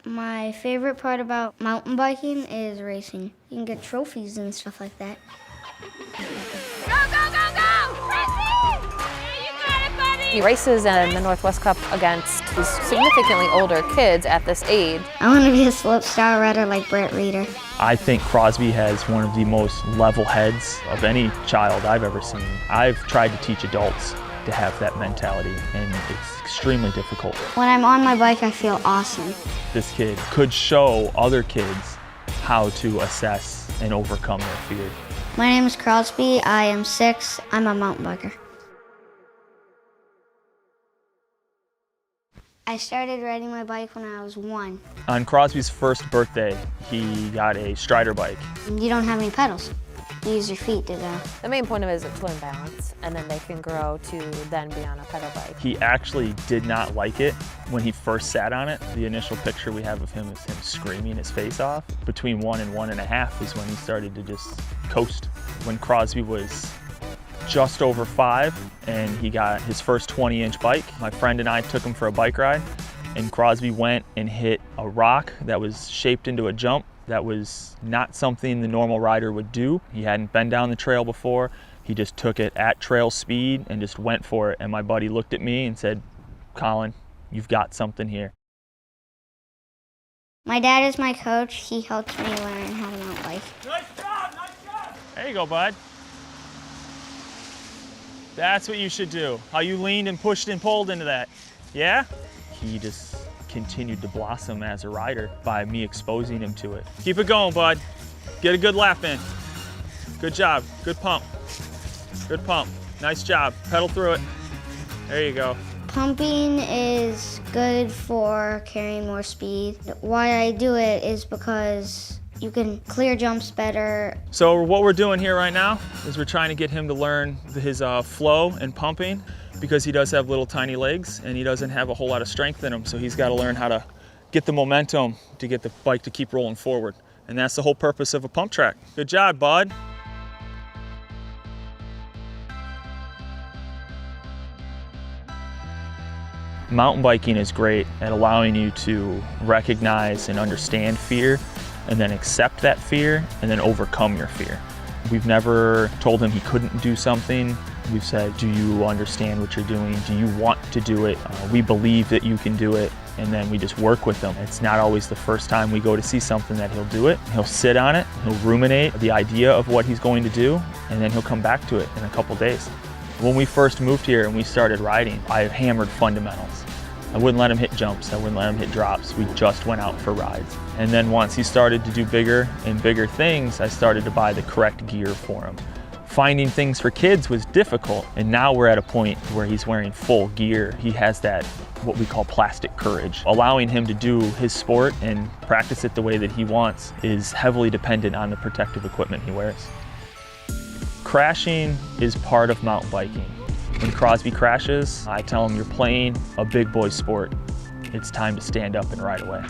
My favorite part about mountain biking is racing. You can get trophies and stuff like that. Go, go, go, go! Racing! Yeah, you got it, buddy! He races in the Northwest Cup against these significantly older kids at this age. I want to be a slopestyle rider like Reedher. I think Crosby has one of the most level heads of any child I've ever seen. I've tried to teach adults to have that mentality, and it's extremely difficult. When I'm on my bike, I feel awesome. This kid could show other kids how to assess and overcome their fear. My name is Crosby. I am 6. I'm a mountain biker. I started riding my bike when I was 1. On Crosby's first birthday, he got a Strider bike. You don't have any pedals. You use your feet to go. The main point of it is to learn balance, and then they can grow to then be on a pedal bike. He actually did not like it when he first sat on it. The initial picture we have of him is him screaming his face off. Between 1 and 1.5 is when he started to just coast. When Crosby was just over 5 and he got his first 20-inch bike, my friend and I took him for a bike ride, and Crosby went and hit a rock that was shaped into a jump. That was not something the normal rider would do. He hadn't been down the trail before. He just took it at trail speed and just went for it. And my buddy looked at me and said, "Colin, you've got something here." My dad is my coach. He helped me learn how to mountain bike. Nice job, nice job. There you go, bud. That's what you should do. How you leaned and pushed and pulled into that. Yeah? He just continued to blossom as a rider by me exposing him to it. Keep it going, bud. Get a good lap in. Good job, good pump. Good pump, nice job. Pedal through it. There you go. Pumping is good for carrying more speed. Why I do it is because you can clear jumps better. So what we're doing here right now is we're trying to get him to learn his flow and pumping, because he does have little tiny legs and he doesn't have a whole lot of strength in him. So he's got to learn how to get the momentum to get the bike to keep rolling forward. And that's the whole purpose of a pump track. Good job, bud. Mountain biking is great at allowing you to recognize and understand fear, and then accept that fear, and then overcome your fear. We've never told him he couldn't do something. We've said, do you understand what you're doing? Do you want to do it? We believe that you can do it, and then we just work with him. It's not always the first time we go to see something that he'll do it. He'll sit on it, he'll ruminate the idea of what he's going to do, and then he'll come back to it in a couple days. When we first moved here and we started riding, I hammered fundamentals. I wouldn't let him hit jumps, I wouldn't let him hit drops. We just went out for rides. And then once he started to do bigger and bigger things, I started to buy the correct gear for him. Finding things for kids was difficult, and now we're at a point where he's wearing full gear. He has that, what we call plastic courage. Allowing him to do his sport and practice it the way that he wants is heavily dependent on the protective equipment he wears. Crashing is part of mountain biking. When Crosby crashes, I tell him, you're playing a big boy sport. It's time to stand up and ride away.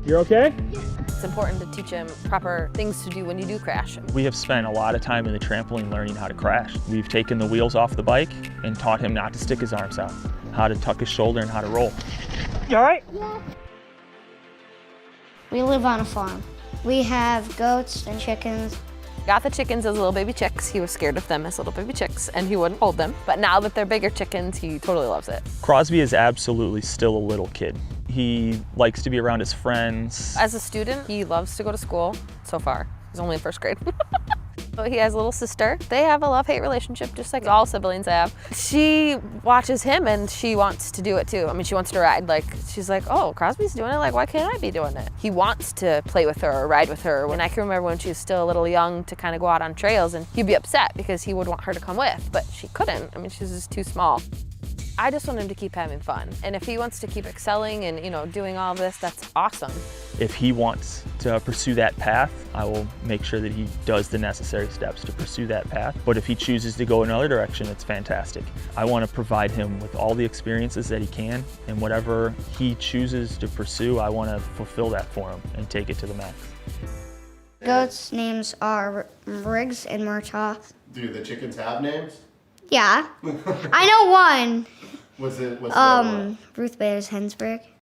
You're okay? It's important to teach him proper things to do when you do crash. We have spent a lot of time in the trampoline learning how to crash. We've taken the wheels off the bike and taught him not to stick his arms out, how to tuck his shoulder and how to roll. You all right? Yeah. We live on a farm. We have goats and chickens. Got the chickens as little baby chicks. He was scared of them as little baby chicks and he wouldn't hold them. But now that they're bigger chickens, he totally loves it. Crosby is absolutely still a little kid. He likes to be around his friends. As a student, he loves to go to school so far. He's only in first grade. So he has a little sister. They have a love-hate relationship, just like all siblings have. She watches him and she wants to do it too. I mean, she wants to ride. Like, she's like, oh, Crosby's doing it, like, why can't I be doing it? He wants to play with her or ride with her. And I can remember when she was still a little young to kind of go out on trails, and he'd be upset because he would want her to come with, but she couldn't. I mean, she was just too small. I just want him to keep having fun. And if he wants to keep excelling and, doing all this, that's awesome. If he wants to pursue that path, I will make sure that he does the necessary steps to pursue that path. But if he chooses to go another direction, it's fantastic. I want to provide him with all the experiences that he can, and whatever he chooses to pursue, I want to fulfill that for him and take it to the max. Goats' names are Riggs and Murtaugh. Do the chickens have names? Yeah. I know one. What's the other one? Ruth Bader's Hensburg.